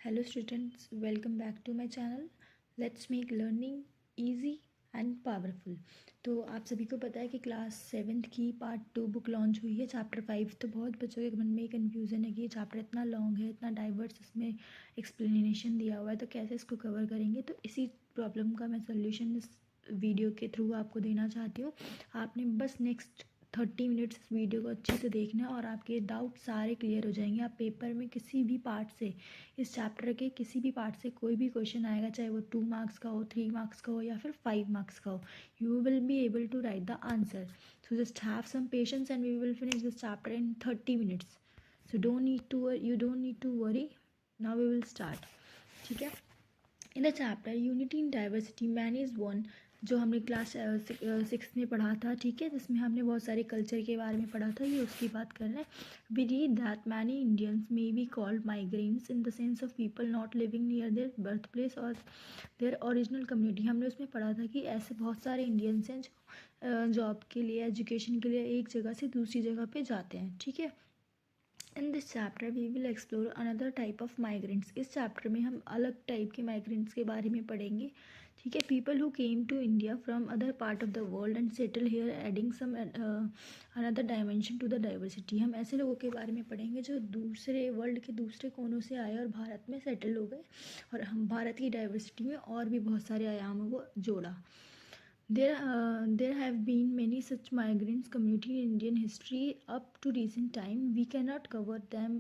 Hello students, welcome back to my channel. Let's make learning easy and powerful. तो आप सभी को पता है कि क्लास 7th की पार्ट 2 बुक लॉन्च हुई है. चैप्टर 5 तो बहुत बच्चों के मन में कन्फ्यूज़न है कि ये चैप्टर इतना लॉन्ग है, इतना डाइवर्स इसमें एक्सप्लेनेशन दिया हुआ है, तो कैसे इसको कवर करेंगे. तो इसी प्रॉब्लम का मैं सोल्यूशन इस वीडियो के थ्रू आपको देना चाहती हूँ. आपने बस नेक्स्ट 30 मिनट्स इस वीडियो को अच्छे से देखना है और आपके डाउट सारे क्लियर हो जाएंगे. आप पेपर में किसी भी पार्ट से, इस चैप्टर के किसी भी पार्ट से कोई भी क्वेश्चन आएगा, चाहे वो 2 मार्क्स का हो, 3 मार्क्स का हो या फिर 5 मार्क्स का हो, you will be able to write the answer. So just have some patience and we will finish this chapter in 30 minutes. So don't need to worry. Now we will start. ठीक है. In the chapter unity in diversity man is one, जो हमने class 6 में पढ़ा था. ठीक है, जिसमें हमने बहुत सारे कल्चर के बारे में पढ़ा था, ये उसकी बात कर रहे हैं. We read that many Indians may be called migrants in the sense of people not living near their birth place और देयर ओरिजिनल कम्युनिटी. हमने उसमें पढ़ा था कि ऐसे बहुत सारे इंडियंस हैं जो जॉब के लिए, एजुकेशन के लिए एक जगह से दूसरी जगह पे जाते हैं. ठीक है. In this chapter we will explore another type of migrants. इस चैप्टर में हम अलग टाइप के माइग्रेंट्स के बारे में पढ़ेंगे. ठीक है. People who came to India from other part of the world and settle here adding some another dimension to the diversity. हम ऐसे लोगों के बारे में पढ़ेंगे जो दूसरे वर्ल्ड के दूसरे कोनों से आए और भारत में सेटल हो गए और हम भारत की डाइवर्सिटी में और भी बहुत सारे आयामों को जोड़ा. There have been many such migrants community in Indian history up to recent time. We cannot cover them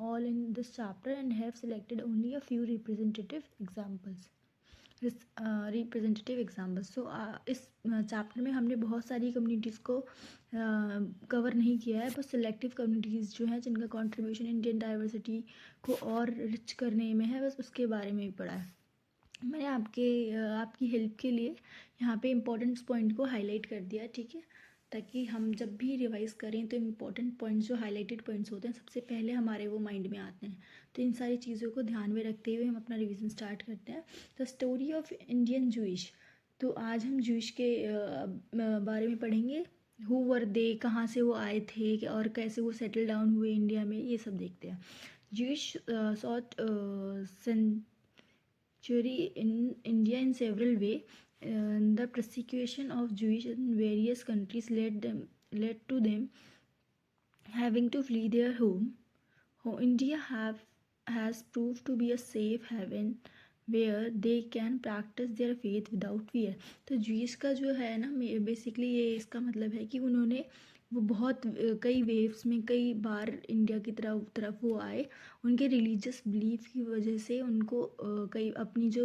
all in this chapter and have selected only a few representative examples. So इस chapter में हमने बहुत सारी communities को cover नहीं किया है, बस सिलेक्टिव कम्युनिटीज़ जो हैं जिनका कंट्रीब्यूशन इंडियन डाइवर्सिटी को और रिच करने में है, बस उसके बारे में ही पढ़ा है. मैंने आपकी हेल्प के लिए यहाँ पे इम्पोर्टेंट पॉइंट को हाईलाइट कर दिया. ठीक है, ताकि हम जब भी रिवाइज करें तो इम्पोर्टेंट पॉइंट्स जो हाईलाइटेड पॉइंट्स होते हैं सबसे पहले हमारे वो माइंड में आते हैं. तो इन सारी चीज़ों को ध्यान में रखते हुए हम अपना रिवीजन स्टार्ट करते हैं. The story of Indian Jewish. तो आज हम जूइश के बारे में पढ़ेंगे. हु वर दे, कहाँ से वो आए थे और कैसे वो सेटल डाउन हुए इंडिया में, ये सब देखते हैं. Jewish sought in India in several ways. The persecution of Jews in various countries led to them having to flee their home. India has proved to be a safe haven where they can practice their faith without fear. तो Jewish का जो है ना, basically ये इसका मतलब है कि उन्होंने वो बहुत कई वेव्स में कई बार इंडिया की तरफ वो आए. उनके रिलीजियस बिलीफ की वजह से उनको कई अपनी जो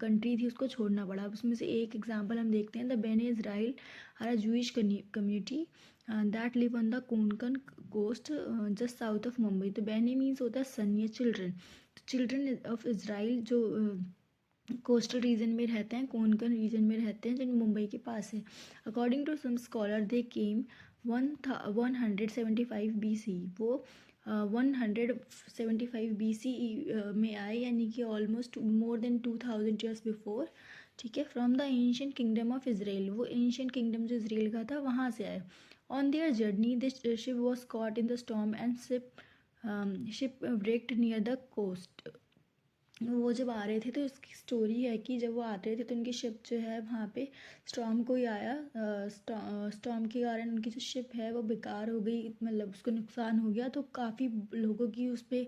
कंट्री थी उसको छोड़ना पड़ा. उसमें से एक एग्जांपल हम देखते हैं. The Bene Israel are a Jewish community that live on the Konkan coast just south of Mumbai. तो बेने मीन्स होता है सन या चिल्ड्रन. तो चिल्ड्रन ऑफ इज़राइल जो कोस्टल रीजन में रहते हैं, कोंकण रीजन में रहते हैं, जो मुंबई के पास है. According to some scholar they came 175 BC. वो 175 BC में आए, यानी कि almost more than 2000 years before. ठीक है. From the ancient kingdom of Israel. वो एंशियंट किंगडम जो इसराइल का था वहाँ से आए. On their journey this ship was caught in the storm and shipwrecked near the coast. वो जब आ रहे थे तो इसकी स्टोरी है कि जब वो आ रहे थे तो उनकी शिप जो है वहाँ पे स्टॉर्म कोई आया. स्टॉर्म के कारण उनकी जो शिप है वो बेकार हो गई, मतलब उसको नुकसान हो गया. तो काफ़ी लोगों की उस पर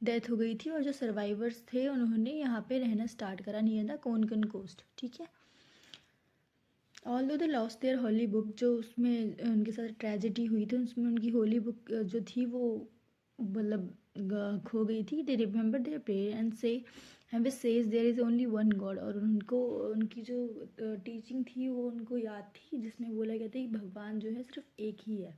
डेथ हो गई थी और जो सर्वाइवर्स थे उन्होंने यहाँ पे रहना स्टार्ट करा नियर द कोंकण कोस्ट. ठीक है. Although they lost their Holi book, जो उसमें उनके साथ ट्रेजेडी हुई थी, उसमें उनकी होली बुक जो थी वो मतलब खो गई थी. They remember their prayer and say which says there is only one God. और उनको उनकी जो टीचिंग थी वो उनको याद थी, जिसमें बोला गया था कि भगवान जो है सिर्फ एक ही है.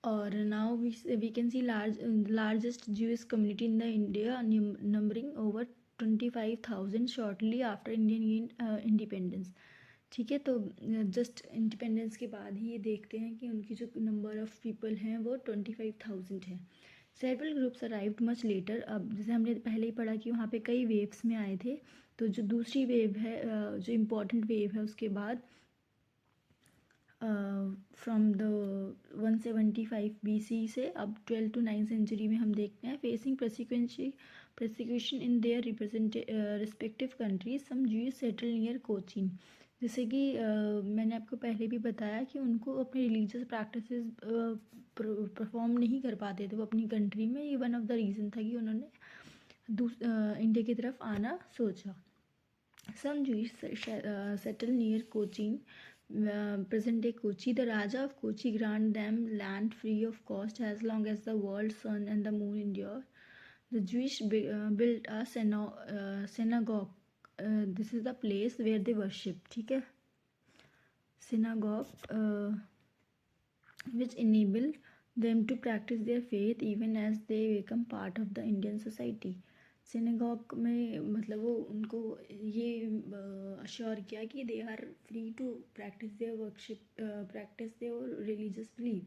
और now we can see largest Jewish community in the India numbering over 25,000 shortly after Indian independence. ठीक है. तो जस्ट इंडिपेंडेंस के बाद ही ये देखते हैं कि उनकी जो नंबर ऑफ़ पीपल हैं वो 25,000 है. Several groups arrived much later. अब जैसे हमने पहले ही पढ़ा कि वहाँ पे कई वेव्स में आए थे. तो जो दूसरी वेव है, जो इम्पोर्टेंट वेव है, उसके बाद फ्रॉम द 175 BC से अब 12 to 9 सेंचुरी में हम देखते हैं facing persecution in their respective countries, some Jews settled near Cochin. जैसे कि मैंने आपको पहले भी बताया कि उनको अपने रिलीजियस प्रैक्टिसेस परफॉर्म नहीं कर पाते थे वो अपनी कंट्री में. ये वन ऑफ द रीज़न था कि उन्होंने इंडिया की तरफ आना सोचा. Some Jews settled near Cochin, present day Kochi. The Raja of Kochi granted them land free of cost as long as the world, sun, and the moon endure. The Jewish built a synagogue. This is the place where they worship. ठीक है, synagogue, which enable them to practice their faith even as they become part of the Indian society. Synagogue में मतलब वो उनको ये assure किया कि they are free to practise their worship, practise their religious belief.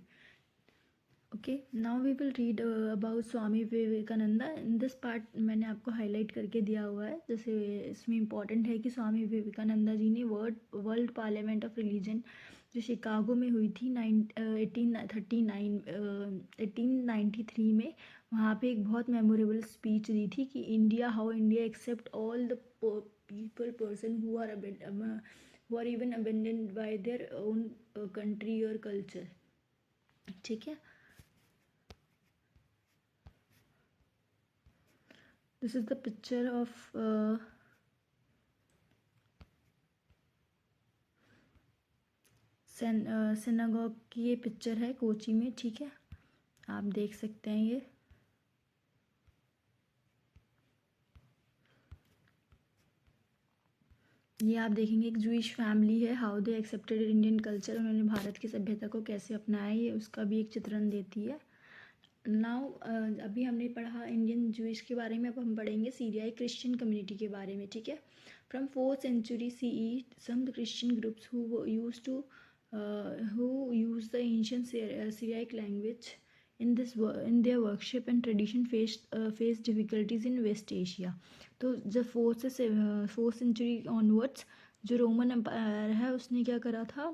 Okay, now we will read about Swami Vivekananda. In this part मैंने आपको highlight करके दिया हुआ है. जैसे इसमें इम्पॉर्टेंट है कि स्वामी विवेकानंदा जी ने वर्ल्ड पार्लियामेंट ऑफ रिलीजन जो शिकागो में हुई थी 1893 में, वहाँ पे एक बहुत मेमोरेबल स्पीच दी थी कि India, how India accept all the person who are even abandoned by their own country और कल्चर. ठीक है, this is the picture of synagogue की ये पिक्चर है कोची में. ठीक है, आप देख सकते हैं ये आप देखेंगे एक जूइश फैमिली है, how they accepted Indian culture. उन्होंने भारत की सभ्यता को कैसे अपनाया, ये उसका भी एक चित्रण देती है. नाउ अभी हमने पढ़ा इंडियन जूइश के बारे में, अब हम पढ़ेंगे सीरियाई क्रिश्चियन कम्युनिटी के बारे में. ठीक है, from 4th century CE some Christian groups who use the ancient Syriac language in their worship and tradition faced difficulties in West Asia. तो जब 4th century onwards जो रोमन एम्पायर है उसने क्या करा था,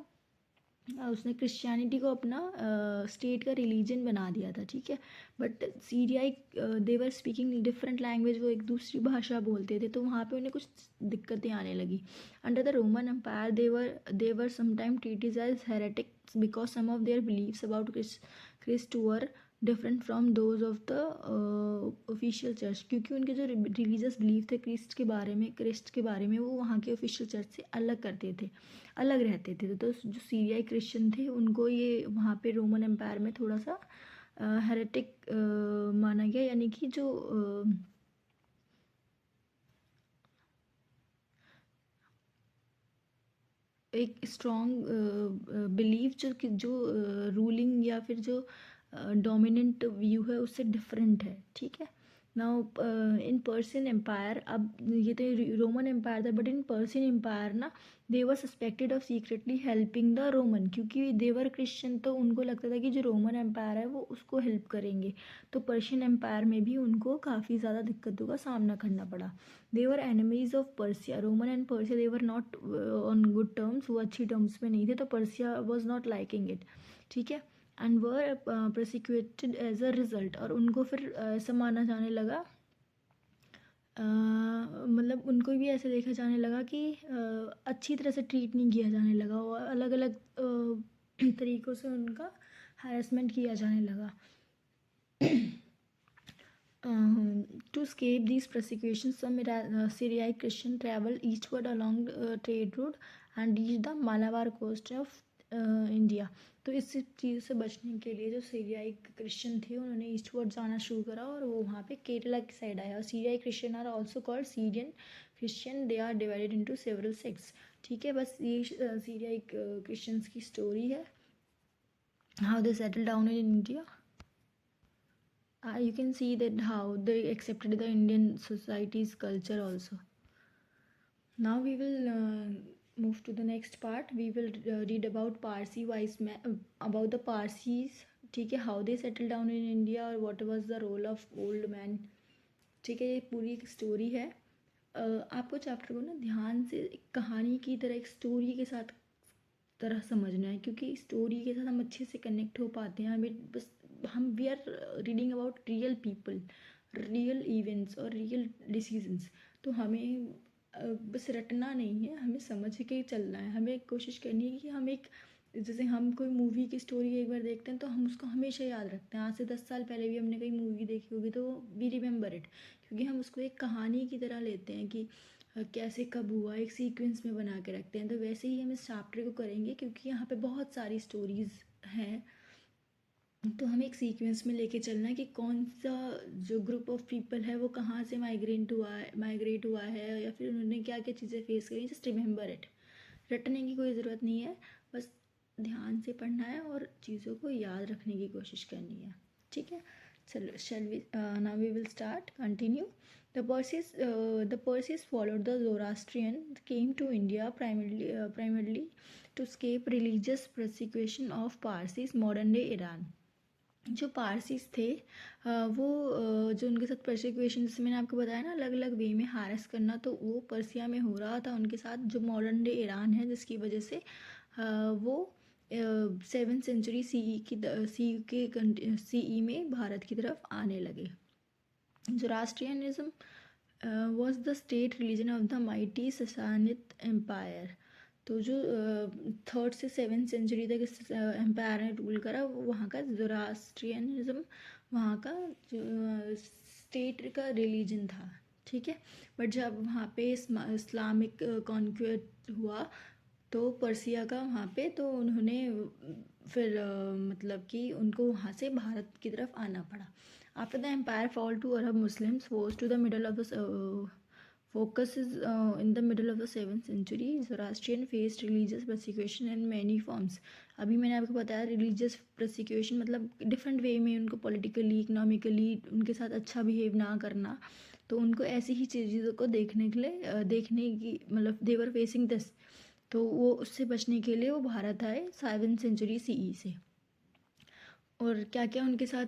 उसने क्रिश्चियनिटी को अपना स्टेट का रिलीजन बना दिया था. ठीक है, बट सीरियाई they were speaking different language, वो एक दूसरी भाषा बोलते थे, तो वहाँ पे उन्हें कुछ दिक्कतें आने लगी. Under the Roman Empire they were sometime treated as heretics because some of their beliefs about Christ were different from those of the official church. क्योंकि उनके जो रिलीजियस बिलीफ थे क्रिस्ट के बारे में वो वहाँ के ऑफिशियल चर्च से अलग रहते थे. तो जो सीरियाई क्रिश्चियन थे उनको ये वहाँ पे रोमन एम्पायर में थोड़ा सा हेरेटिक माना गया, यानी कि जो एक स्ट्रॉन्ग बिलीफ जो रूलिंग या फिर जो डोमिनेंट व्यू है उससे डिफरेंट है. ठीक है, नाउ इन पर्शियन एम्पायर, अब ये तो रोमन एम्पायर था, बट इन पर्शियन एम्पायर ना they were suspected of secretly helping the Roman. क्योंकि दे वर क्रिश्चियन तो उनको लगता था कि जो रोमन एम्पायर है वो उसको हेल्प करेंगे, तो पर्शियन एम्पायर में भी उनको काफ़ी ज़्यादा दिक्कतों का सामना करना पड़ा. They were enemies of Persia. Roman and Persia they were not on good terms, वो अच्छी टर्म्स में नहीं थे, तो Persia was not liking it. ठीक है, and were prosecuted as a result. और उनको फिर ऐसा माना जाने लगा, मतलब उनको भी ऐसे देखा जाने लगा कि अच्छी तरह से ट्रीट नहीं किया जाने लगा और अलग अलग तरीक़ों से उनका हैरेसमेंट किया जाने लगा. To escape these persecutions, some Syriac Christians traveled eastward along trade route and reached the Malabar coast of India. तो इस चीज़ से बचने के लिए जो सीरियाई क्रिश्चियन थे उन्होंने ईस्टवर्ड जाना शुरू करा और वो वहाँ पे केरला की साइड आया. और सीरियाई Christian are also called Syrian Christian, they are divided into several sects. ठीक है, बस ये सीरियाई क्रिश्चियंस की स्टोरी है, how they settle down in India. You can see that how they accepted the Indian society's culture also. Now we will move to the next part. We will read about Parsi wise men, about the Parsis. ठीक है, how they settled down in India और what was the role of old man. ठीक है, ये पूरी एक story है. आपको चैप्टर को ना ध्यान से एक कहानी की तरह, एक स्टोरी के साथ तरह समझना है, क्योंकि स्टोरी के साथ हम अच्छे से कनेक्ट हो पाते हैं. हमें बस we are reading about real people real events और रियल डिसीजंस। तो हमें बस रटना नहीं है, हमें समझ के ही चलना है। हमें कोशिश करनी है कि हम एक, जैसे हम कोई मूवी की स्टोरी एक बार देखते हैं तो हम उसको हमेशा याद रखते हैं। आज से 10 साल पहले भी हमने कोई मूवी देखी होगी तो वी रिमेंबर इट, क्योंकि हम उसको एक कहानी की तरह लेते हैं कि कैसे कब हुआ, एक सीक्वेंस में बना के रखते हैं। तो वैसे ही हम इस चैप्टर को करेंगे, क्योंकि यहाँ पे बहुत सारी स्टोरीज़ हैं। तो हमें एक सीक्वेंस में लेके चलना है कि कौन सा जो ग्रुप ऑफ पीपल है वो कहाँ से माइग्रेट हुआ है, या फिर उन्होंने क्या क्या चीज़ें फेस करी। Just remember it. रटने की कोई ज़रूरत नहीं है, बस ध्यान से पढ़ना है और चीज़ों को याद रखने की कोशिश करनी है। ठीक है, चलो shall we now we will start continue. The Parsis followed the Zoroastrian came to India primarily to escape religious persecution of Parsis, modern day Iran। जो पारसीस थे वो जो उनके साथ परसिक्यूशन, जैसे मैंने आपको बताया ना, अलग अलग वे में हारस करना, तो वो पर्सिया में हो रहा था उनके साथ, जो मॉडर्न डे ईरान है, जिसकी वजह से वो 7th सेंचुरी सीई में भारत की तरफ आने लगे। Zoroastrianism was the state religion of the mighty Sassanid empire. तो जो 3rd से 7th सेंचुरी तक इस एम्पायर ने रूल करा, वहाँ का जोरास्ट्रियनिज्म वहाँ का जो स्टेट का रिलीजन था। ठीक है, बट जब वहाँ पे इस्लामिक कॉन्क्वेस्ट हुआ तो पर्सिया का वहाँ पे, तो उन्होंने फिर मतलब कि उनको वहाँ से भारत की तरफ आना पड़ा। After the empire fall to Arab Muslims force to the middle of the focuses in the middle of the 7th century, Zoroastrian faced religious persecution in many forms। अभी मैंने आपको बताया रिलीजियस persecution मतलब डिफरेंट वे में उनको politically, economically उनके साथ अच्छा बिहेव ना करना। तो उनको ऐसी ही चीज़ों को देखने के लिए देखने की मतलब दे वर फेसिंग दिस। तो वो उससे बचने के लिए वो भारत आए 7th सेंचुरी सीई से। और क्या क्या उनके साथ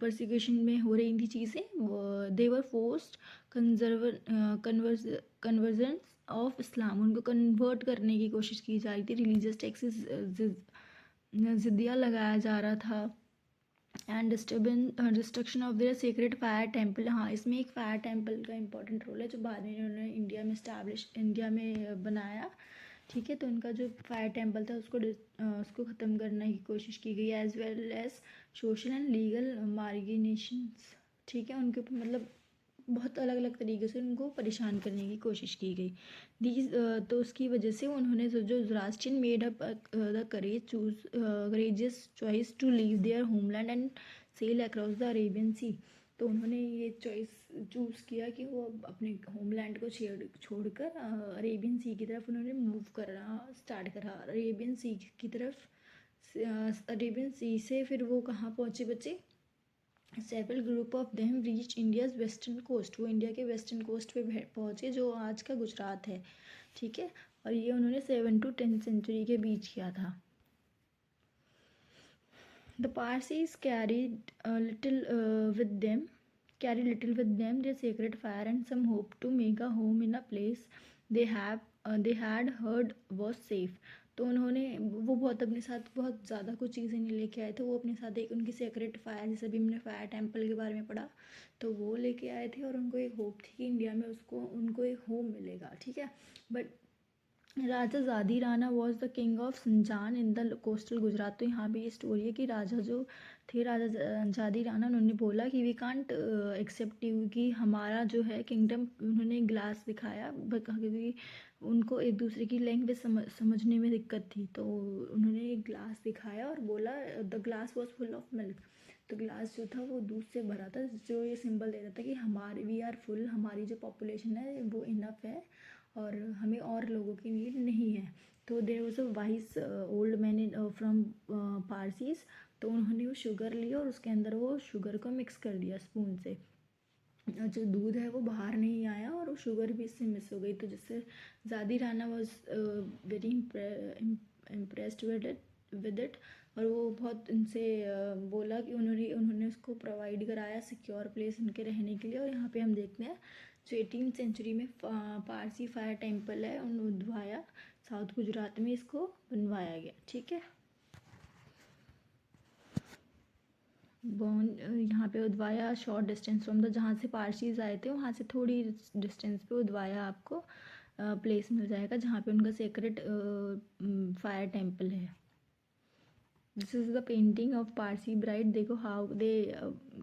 परसिक्यूशन में हो रही थी चीज़ें, they were forced conversion of Islam. उनको कन्वर्ट करने की कोशिश की जा रही थी, रिलीजियस टैक्सेस जिद्दिया लगाया जा रहा था। And destruction of their sacred fire temple. हाँ, इसमें एक फायर टेम्पल का इंपॉर्टेंट रोल है, जो बाद में उन्होंने इंडिया में बनाया। ठीक है, तो उनका जो फायर टेम्पल था उसको ख़त्म करने की कोशिश की गई, as well as social and legal marginations. ठीक है, उनके ऊपर मतलब बहुत अलग अलग तरीके से उनको परेशान करने की कोशिश की गई। तो उसकी वजह से उन्होंने जो Zoroastrian made up the courageous choice to leave their homeland and sail across the Arabian Sea. तो उन्होंने ये चॉइस चूज़ किया कि वो अपने होमलैंड को छोड़कर अरेबियन सी की तरफ उन्होंने मूव करना स्टार्ट करा। अरेबियन सी की तरफ अरेबियन सी से फिर वो कहाँ पहुँचे बच्चे? Several group of them reach India's western coast. वो इंडिया के वेस्टर्न कोस्ट पे पहुँचे, जो आज का गुजरात है। ठीक है, और ये उन्होंने 7th to 10th सेंचुरी के बीच किया था। The Parsis carried little with them, their sacred fire and some hope to make a home in a place they had heard was safe। तो उन्होंने वो बहुत अपने साथ बहुत ज़्यादा कुछ चीज़ें नहीं लेके आए थे। वो अपने साथ एक उनकी सेक्रेट फायर, जैसे भी हमने फायर टेम्पल के बारे में पढ़ा, तो वो लेके आए थे। और उनको एक होप थी कि इंडिया में उनको एक होम मिलेगा। ठीक है, but Raja Jadi Rana was the king of Sanjan in the coastal Gujarat. तो यहाँ पे ये स्टोरी है कि राजा जो थे, राजा ज़ादी राणा, उन्होंने बोला कि वी कांट एक्सेप्ट यू, कि हमारा जो है किंगडम, उन्होंने ग्लास दिखाया क्योंकि उनको एक दूसरे की लैंग्वेज समझने में दिक्कत थी। तो उन्होंने एक ग्लास दिखाया और बोला the glass was full of milk. तो ग्लास जो था वो दूध से भरा था, जो ये सिंबल दे रहा था कि हमारे वी आर फुल, हमारी जो पॉपुलेशन है वो इनफ है और हमें और लोगों की नीड नहीं है। तो there was a wise old man from Parsis. तो उन्होंने वो शुगर लिया और उसके अंदर वो शुगर को मिक्स कर दिया स्पून से। जो दूध है वो बाहर नहीं आया और वो शुगर भी इससे मिस हो गई। तो जिससे Jadi Rana was very impressed with it. और वो बहुत इनसे बोला कि उन्होंने उसको प्रोवाइड कराया सिक्योर प्लेस उनके रहने के लिए। और यहाँ पे हम देखते हैं जो 18th सेंचुरी में पारसी फायर टेम्पल है उद्वाया, साउथ गुजरात में इसको बनवाया गया। ठीक है, बॉर्न यहाँ पे उदवाया शॉर्ट डिस्टेंस फ्रॉम द, जहाँ से पारसीज आए थे वहाँ से थोड़ी डिस्टेंस पे उदवाया आपको प्लेस मिल जाएगा जहाँ पे उनका सेक्रेट फायर टेम्पल है। This is the painting of Parsi bride. देखो हाउ दे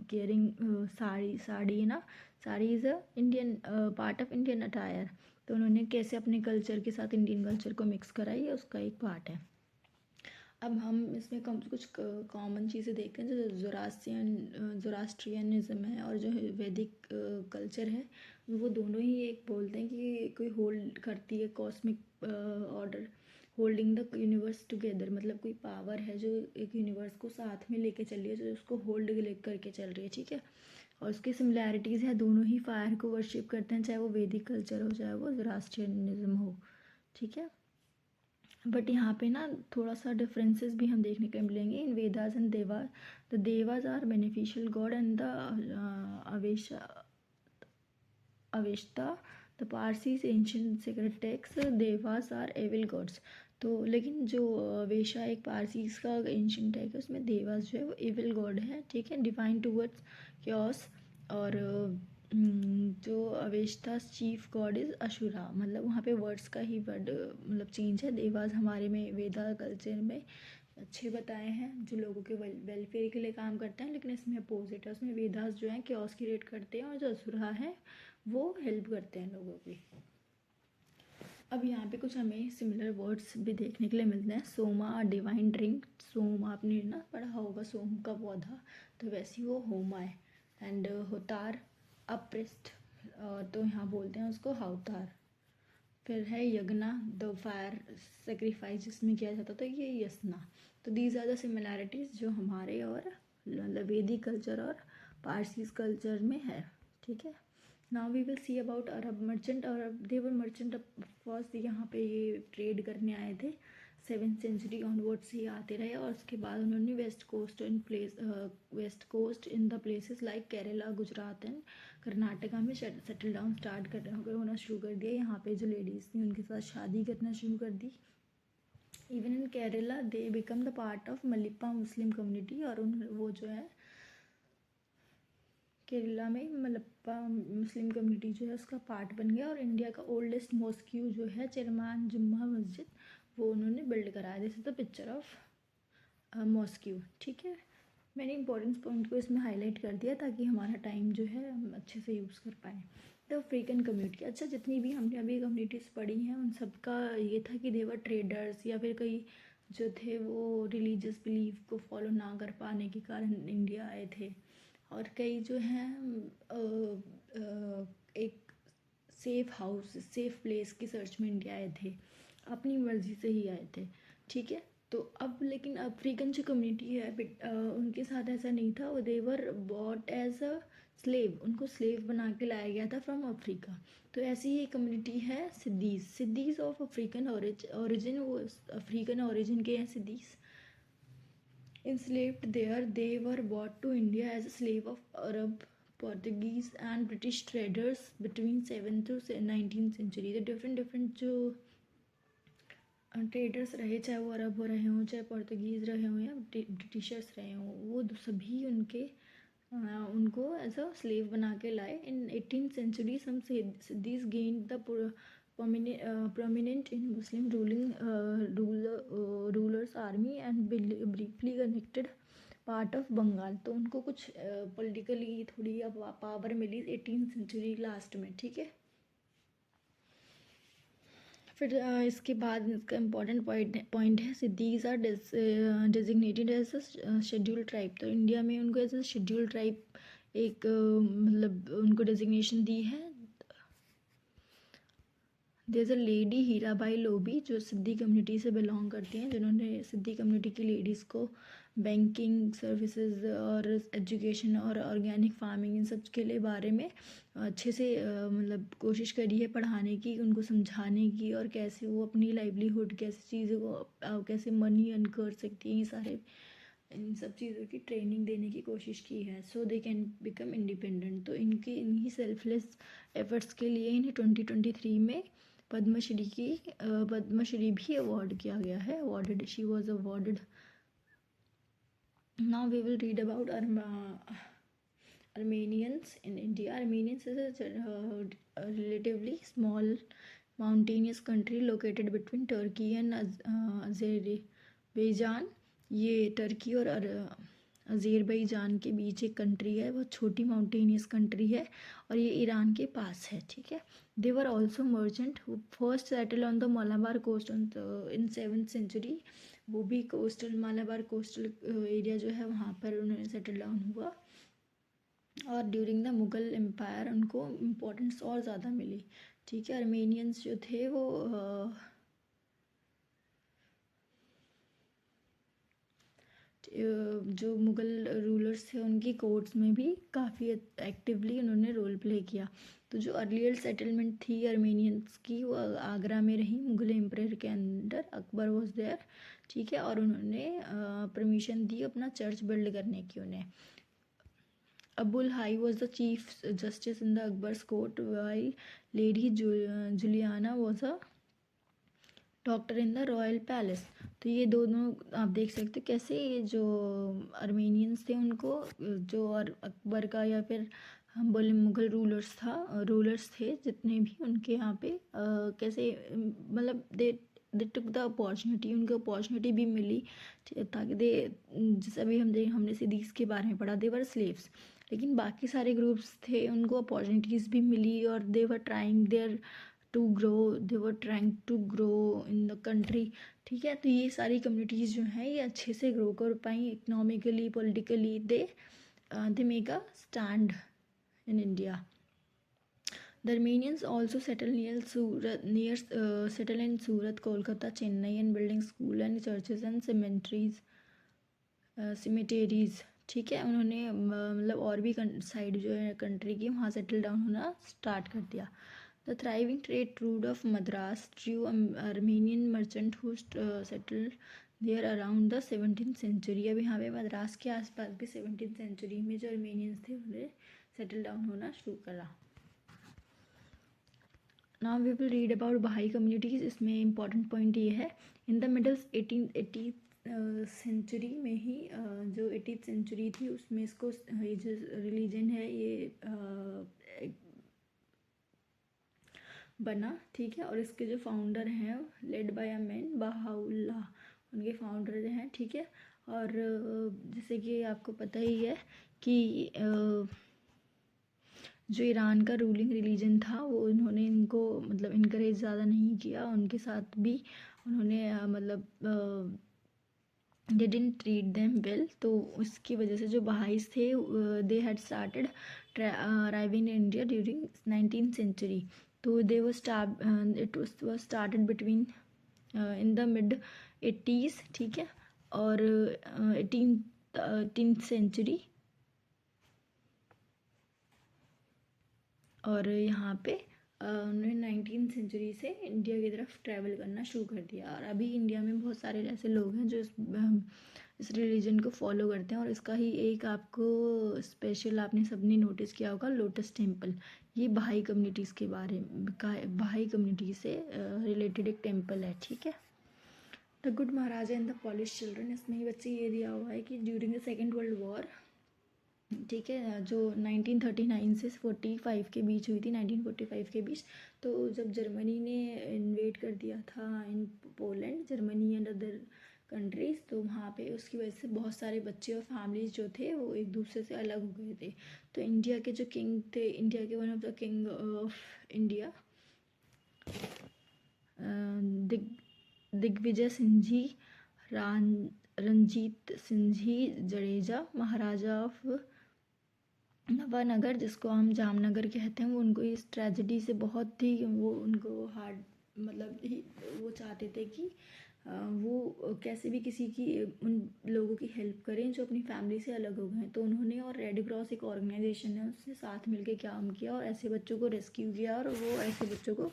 केयरिंग साड़ी है ना, sari is a Indian part of Indian attire. तो उन्होंने कैसे अपने कल्चर के साथ इंडियन कल्चर को मिक्स करा, ये उसका एक पार्ट है। अब हम इसमें कुछ कॉमन चीज़ें देखते हैं, जो जोरास्ट्रियनिज्म है और जो वैदिक कल्चर है, वो दोनों ही एक बोलते हैं कि कोई होल्ड करती है cosmic order, holding the universe together, मतलब कोई पावर है जो एक यूनिवर्स को साथ में लेके चल रही है, जो उसको होल्ड करके चल रही है, ठीक है। और उसकी सिमिलैरिटीज़ है, दोनों ही फायर को वर्शिप करते हैं, चाहे वो वैदिक कल्चर हो चाहे वो जोरास्ट्रियनिज्म हो, ठीक है। बट यहाँ पे ना थोड़ा सा डिफरेंसेस भी हम देखने को मिलेंगे in Vedas and devas. The devas are beneficial god and the Avesta the Parsis ancient sacred text devas are evil gods. तो लेकिन जो वेशा एक पारसीज का एंशियंट टेक्स्ट है, उसमें देवास जो है वो एविल गॉड है, ठीक है, डिवाइन टूवर्ड्स क्योस। और जो अवेश्ता चीफ गॉड इज़ अशुरा, मतलब वहाँ पे वर्ड्स का ही वर्ड मतलब चेंज है। देवास हमारे में वेदा कल्चर में अच्छे बताए हैं, जो लोगों के वेलफेयर के लिए काम करते हैं, लेकिन इसमें अपोजिट है, उसमें वेदास जो है क्योस क्रिएट करते हैं और जो असुरा है वो हेल्प करते हैं लोगों की। अब यहाँ पे कुछ हमें सिमिलर वर्ड्स भी देखने के लिए मिलते हैं। सोमा डिवाइन ड्रिंक, सोम आपने ना पढ़ा होगा सोम का पौधा, तो वैसी वो होमा है। एंड होतार अप्रेस्ट, तो यहाँ बोलते हैं उसको हाउतार। फिर है यज्ञना, द फायर सेक्रीफाइस जिसमें किया जाता था, ये यस्ना। तो दीज आर द सिमिलैरिटीज़ जो हमारे और वैदिक कल्चर और पारसीज कल्चर में है, ठीक है। Now we will see about Arab merchant. Arab they were merchant first, यहाँ पे ये ट्रेड करने आए थे 7th सेंचुरी ऑनवर्ड से ही आते रहे, और उसके बाद उन्होंने west coast in the places like Kerala, Gujarat and Karnataka में सेटल डाउन स्टार्ट होना शुरू कर दिया। यहाँ पे जो लेडीज़ थी उनके साथ शादी करना शुरू कर दी। Even in Kerala they become the part of मलिप्पा मुस्लिम कम्युनिटी, और वो जो है केरला में मलप्पा मुस्लिम कम्युनिटी जो है उसका पार्ट बन गया। और इंडिया का ओल्डेस्ट मॉस्क्यू जो है चरमान जुम्मा मस्जिद, वो उन्होंने बिल्ड कराया। This is the picture of mosque, ठीक है। मैंने इंपॉर्टेंट पॉइंट को इसमें हाईलाइट कर दिया ताकि हमारा टाइम जो है हम अच्छे से यूज़ कर पाएँ। द अफ्रीकन कम्युनिटी, अच्छा जितनी भी हमने अभी कम्युनिटीज़ पढ़ी हैं उन सबका ये था कि देवर ट्रेडर्स, या फिर कई जो थे वो रिलीजियस बिलीफ को फॉलो ना कर पाने के कारण इंडिया आए थे, और कई जो हैं एक सेफ प्लेस की सर्च में इंडिया आए थे, अपनी मर्ज़ी से ही आए थे, ठीक है। तो अब लेकिन अफ्रीकन जो कम्युनिटी है उनके साथ ऐसा नहीं था, वो देवर बॉट एज अ स्लेव, उनको स्लेव बना के लाया गया था फ्रॉम अफ्रीका। तो ऐसी ही कम्युनिटी है सिद्दीज़ ऑफ अफ्रीकन ओरिजिन, वो अफ्रीकन ओरिजिन के हैं सिद्दीज़। Enslaved there, they were brought to India as a slave of Arab, Portuguese and British traders between 7th to 19th century। तो different जो ट्रेडर्स रहे, चाहे वो अरब हो रहे हों, चाहे पोर्तुगीज़ रहे हों या ब्रिटिशर्स रहे हों, वो सभी उनको एज अ स्लेव बना के लाए। इन 18th century some Siddhis gained the prominent in Muslim rulers army and briefly connected part of Bengal. तो उनको कुछ पॉलिटिकली थोड़ी पावर मिली 18th century लास्ट में, ठीक है। फिर इसके बाद इसका इम्पॉर्टेंट पॉइंट है Siddis are designated as a scheduled tribe. तो इंडिया में उनको एज अ शेड्यूल ट्राइब एक मतलब उनको डेजिग्नेशन दी है। There is a lady Hirabai Lobi जो सिद्धी कम्युनिटी से बिलोंग करती हैं, जिन्होंने सिद्धी कम्युनिटी की लेडीज़ को बैंकिंग सर्विसेज और एजुकेशन और ऑर्गेनिक फार्मिंग इन सब के लिए बारे में अच्छे से मतलब कोशिश करी है पढ़ाने की, उनको समझाने की, और कैसे वो अपनी लाइवलीहुड कैसे चीज़ों को कैसे मनी अर्न कर सकती हैं, ये सारे इन सब चीज़ों की ट्रेनिंग देने की कोशिश की है, सो दे कैन बिकम इंडिपेंडेंट। तो इन्हीं सेल्फलेस एफर्ट्स के लिए इन्हें 2023 में पद्मश्री भी अवार्ड किया गया है, she was awarded. Now we will read about Armenians in India. Armenians is a relatively small mountainous country located between Turkey and Azerbaijan. ये टर्की और अज़ेरबैजान के बीच एक कंट्री है, बहुत छोटी माउंटेनियस कंट्री है और ये ईरान के पास है, ठीक है. They were also merchant who first settle on the Malabar coast in 7th century. वो भी कोस्टल मालाबार कोस्टल एरिया जो है वहाँ पर उन्होंने सेटल डाउन हुआ और ड्यूरिंग द मुग़ल एम्पायर उनको इम्पोर्टेंस और ज़्यादा मिली, ठीक है. आर्मेनियंस जो थे वो जो मुग़ल रूलर्स थे उनकी कोर्ट्स में भी काफ़ी एक्टिवली उन्होंने रोल प्ले किया. तो जो अर्लियर सेटलमेंट थी आर्मेनियंस की वो आगरा में रही मुग़ल एम्पायर के अंडर. अकबर वॉज देयर, ठीक है. और उन्होंने परमिशन दी अपना चर्च बिल्ड करने की उन्हें. Abul high was the chief justice in the Akbar's court while lady Juliana was a doctor in the royal palace. तो ये दोनों आप देख सकते हो कैसे ये जो आर्मेनियंस थे उनको जो और अकबर का या फिर हम बोले मुग़ल रूलर्स थे जितने भी उनके यहाँ पे कैसे मतलब दे टुक द अपॉर्चुनिटी, उनको अपॉर्चुनिटी भी मिली ताकि जैसे अभी हमने सिद्धीस के बारे में पढ़ा, दे वर स्लेव्स. लेकिन बाकी सारे ग्रुप्स थे उनको अपॉर्चुनिटीज़ भी मिली और they were trying there to grow, they were trying to grow in the country, ठीक है. तो ये सारी कम्युनिटीज़ जो हैं ये अच्छे से ग्रो कर पाई economically, politically. They make a stand in India. The Armenians also settled in Surat, Kolkata, Chennai and building school and churches and cemeteries, ठीक है. उन्होंने मतलब और भी साइड जो है कंट्री की वहाँ सेटल डाउन होना स्टार्ट कर दिया. The thriving trade route of Madras drew Armenian merchant who settled there around the 17th century. अब यहाँ पे मद्रास के आसपास भी 17th सेंचुरी में जो अर्मेनियंस थे उन्हें सेटल डाउन होना शुरू करा. Now we will read about Baha'i communities. इसमें इम्पॉर्टेंट पॉइंट ये है in the middle 18th century में ही जो 18th सेंचुरी थी उसमें इसको ये जो रिलीजन है ये बना, ठीक है. और इसके जो फाउंडर हैं led by a man Baha'u'llah, उनके फाउंडर हैं, ठीक है. और जैसे कि आपको पता ही है कि जो ईरान का रूलिंग रिलीजन था वो उन्होंने इनको मतलब इनकरेज ज़्यादा नहीं किया. उनके साथ भी उन्होंने मतलब they didn't treat them well. तो उसकी वजह से जो बहाइस थे they had started arriving in India during 19th century. तो they it was started between in the mid 80s, ठीक है. और 18th सेंचुरी और यहाँ पे उन्होंने 19th सेंचुरी से इंडिया की तरफ ट्रैवल करना शुरू कर दिया. और अभी इंडिया में बहुत सारे ऐसे लोग हैं जो इस रिलीजन को फॉलो करते हैं. और इसका ही एक आपको स्पेशल आपने सबने नोटिस किया होगा लोटस टेम्पल. ये बहाई कम्युनिटीज़ के बारे में बहाई कम्युनिटी से रिलेटेड एक टेम्पल है, ठीक है. The good Maharaja and the polish children. इसमें ही बच्चे ये दिया हुआ है कि during the second world war, ठीक है, जो 1939 से 45 के बीच हुई थी, 1945 के बीच. तो जब जर्मनी ने इन्वेड कर दिया था in Poland, Germany and other countries, तो वहाँ पे उसकी वजह से बहुत सारे बच्चे और फैमिलीज जो थे वो एक दूसरे से अलग हो गए थे. तो इंडिया के जो किंग थे, इंडिया के one of the king of India Digvijay Singh ji, Ranjit Singh ji Jadeja, maharaja of Nawanagar जिसको हम जामनगर कहते हैं, वो उनको इस ट्रेजेडी से बहुत ही वो उनको हार्ड मतलब ही वो चाहते थे कि वो कैसे भी किसी की उन लोगों की हेल्प करें जो अपनी फैमिली से अलग हो गए. तो उन्होंने और रेड क्रॉस एक ऑर्गेनाइजेशन है उससे साथ मिलकर काम किया और ऐसे बच्चों को रेस्क्यू किया और वो ऐसे बच्चों को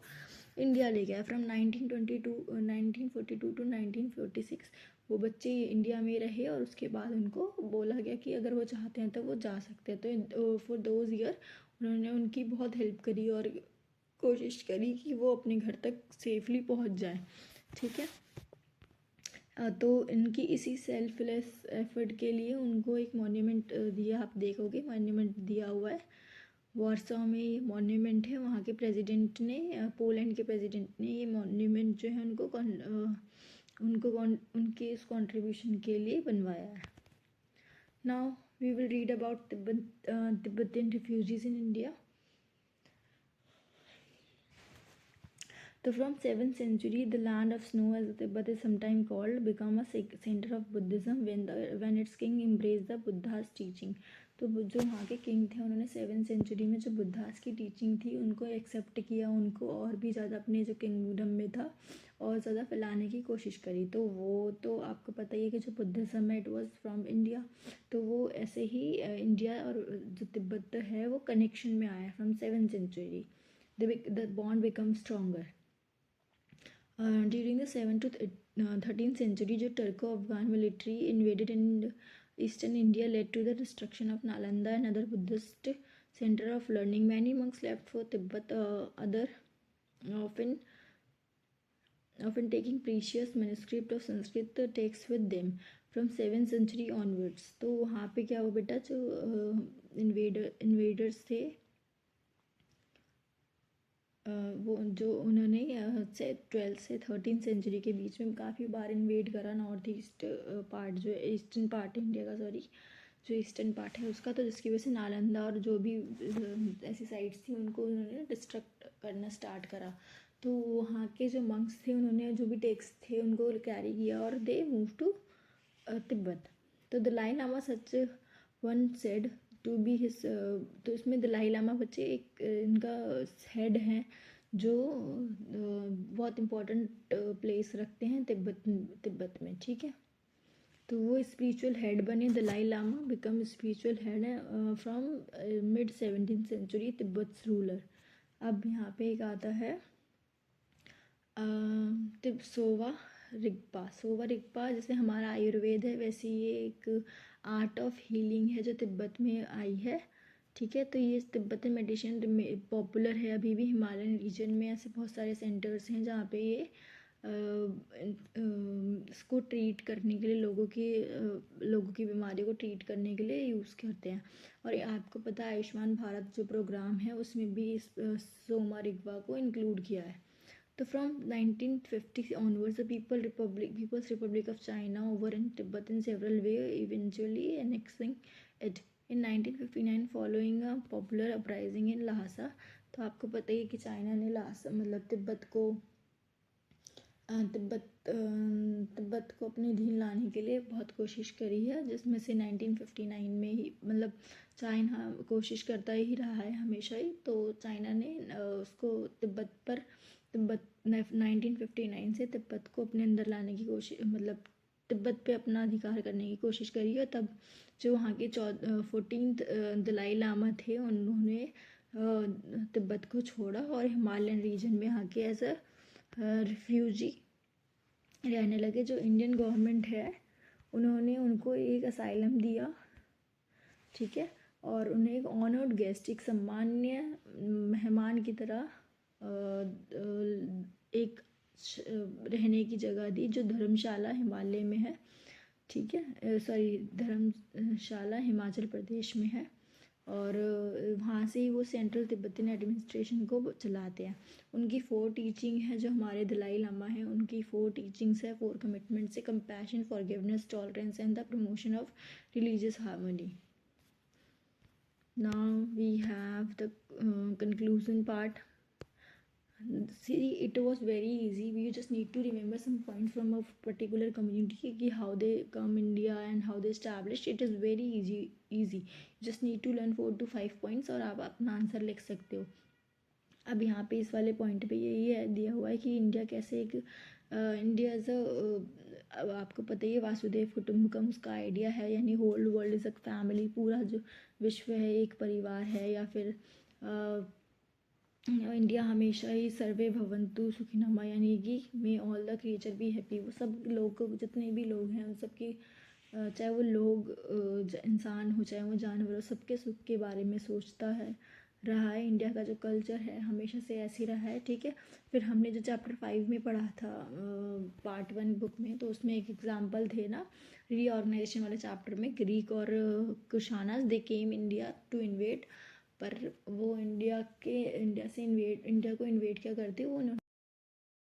इंडिया ले गया. फ्रॉम 1942 टू 1946 वो बच्चे इंडिया में रहे और उसके बाद उनको बोला गया कि अगर वो चाहते हैं तो वो जा सकते हैं. तो फॉर दोज ईयर उन्होंने उनकी बहुत हेल्प करी और कोशिश करी कि वो अपने घर तक सेफली पहुंच जाए, ठीक है. तो इनकी इसी सेल्फलेस एफर्ट के लिए उनको एक मॉन्यूमेंट दिया, आप देखोगे मॉन्यूमेंट दिया हुआ है वार्सो में, ये मॉन्यूमेंट है। वहाँ के प्रेसिडेंट ने, पोलैंड के प्रेसिडेंट ने ये मॉन्यूमेंट जो है उनको उनके इस कंट्रीब्यूशन के लिए बनवाया है। Now we will read about Tibetan refugees in India. So from 7th century, the land of snow, as Tibet is sometimes called, became a center of Buddhism when its king embraced the Buddha's teaching. तो जो वहाँ के king थे उन्होंने 7th century में जो Buddhas की teaching थी उनको एक्सेप्ट किया, उनको और भी ज़्यादा अपने जो किंगडम में था और ज़्यादा फैलाने की कोशिश करी। तो वो तो आपको पता ही है कि जो बुद्धिज़्म है इट वाज फ्रॉम इंडिया, तो वो ऐसे ही इंडिया और जो तिब्बत है वो कनेक्शन में आया from 7th century. The bond become stronger. During the 7th to 13th century, जो Turco-Afghan military invaded in eastern India led to the destruction of Nalanda and other Buddhist center of learning. Many monks left for Tibet, other often taking precious manuscript of Sanskrit texts with them from 7th century onwards. तो वहाँ पे क्या हुआ बेटा, जो invaders थे वो जो उन्होंने 12th से 13th सेंचुरी के बीच में काफ़ी बार इन्वेड करा नॉर्थ ईस्ट पार्ट, जो ईस्टर्न पार्ट है इंडिया का, सॉरी जो ईस्टर्न पार्ट है उसका, तो जिसकी वजह से नालंदा और जो भी ऐसी साइट्स थी उनको उन्होंने डिस्ट्रक्ट करना स्टार्ट करा। तो वहाँ के जो मंक्स थे उन्होंने जो भी टेक्स्ट थे उनको कैरी किया और दे मूव टू तिब्बत। तो Dalai Lama such one said to be his, तो इसमें दलाई लामा बच्चे एक इनका हेड हैं जो बहुत इम्पोर्टेंट प्लेस रखते हैं तिब्बत में, ठीक है। तो वो स्पिरिचुअल हेड बने, Dalai Lama become spiritual head है from mid 17th century Tibet ruler. अब यहाँ पे एक आता है सोवा रिगपा। जैसे हमारा आयुर्वेद है वैसे ये एक आर्ट ऑफ हीलिंग है जो तिब्बत में आई है, ठीक है। तो ये तिब्बतन मेडिसिन पॉपुलर है अभी भी हिमालयन रीजन में। ऐसे बहुत सारे सेंटर्स हैं जहाँ पे ये इसको ट्रीट करने के लिए लोगों की बीमारी को ट्रीट करने के लिए यूज़ करते हैं। और आपको पता है आयुष्मान भारत जो प्रोग्राम है उसमें भी इस सोमा रिगपा को इंक्लूड किया है। तो from 1950 onwards, the People's Republic of China overran Tibet in several ways, eventually annexing it in 1959 following a popular uprising in Lhasa। तो आपको पता ही है कि चाइना ने लहासा मतलब तिब्बत को अपने अधीन लाने के लिए बहुत कोशिश करी है, जिसमें से 1959 में ही मतलब चाइना कोशिश करता ही रहा है हमेशा ही। तो चाइना ने उसको तिब्बत 1959 से तिब्बत को अपने अंदर लाने की कोशिश, मतलब तिब्बत पे अपना अधिकार करने की कोशिश करी है। तब जो वहाँ के 14th दलाई लामा थे उन्होंने तिब्बत को छोड़ा और हिमालयन रीजन में यहाँ के एज अ रिफ्यूजी रहने लगे। जो इंडियन गवर्नमेंट है उन्होंने उनको एक असाइलम दिया, ठीक है, और उन्हें एक ऑनर्ड गेस्ट, एक सम्मान्य मेहमान की तरह एक रहने की जगह दी जो धर्मशाला हिमालय में है, ठीक है, सॉरी धर्मशाला हिमाचल प्रदेश में है। और वहाँ से ही वो सेंट्रल तिब्बतियन एडमिनिस्ट्रेशन को चलाते हैं। उनकी 4 टीचिंग है जो हमारे दलाई लामा हैं, उनकी 4 टीचिंग्स है, 4 कमिटमेंट्स है, compassion, forgiveness, tolerance and the promotion of religious harmony. Now we have the conclusion part. See, it was very easy. We just need to remember some points from a particular community कि how they come India and how they established. It is very easy. You just need to learn 4 to 5 points और आप अपना answer लिख सकते हो। अब यहाँ पे इस वाले पॉइंट पे यही है दिया हुआ है कि इंडिया कैसे एक इंडिया एज अब आपको पता ही है वासुदेव कुटुंबकम उसका आइडिया है, यानी whole world is a family, पूरा जो विश्व है एक परिवार है। या फिर इंडिया हमेशा ही सर्वे भवंतु सुखिनम, यानी कि may all the creature be happy. वो सब लोग जितने भी लोग हैं उन सबकी चाहे वो लोग इंसान हो चाहे वो जानवर हो, सबके सुख के बारे में सोचता है। रहा है, इंडिया का जो कल्चर है हमेशा से ऐसे ही रहा है, ठीक है। फिर हमने जो चैप्टर 5 में पढ़ा था पार्ट 1 बुक में, तो उसमें एक एग्जाम्पल थे ना रीऑर्गेनाइजेशन वाले चैप्टर में, ग्रीक और कुशानास दे केम इंडिया टू इन्वेड, पर वो इंडिया को इन्वेड क्या करते, वो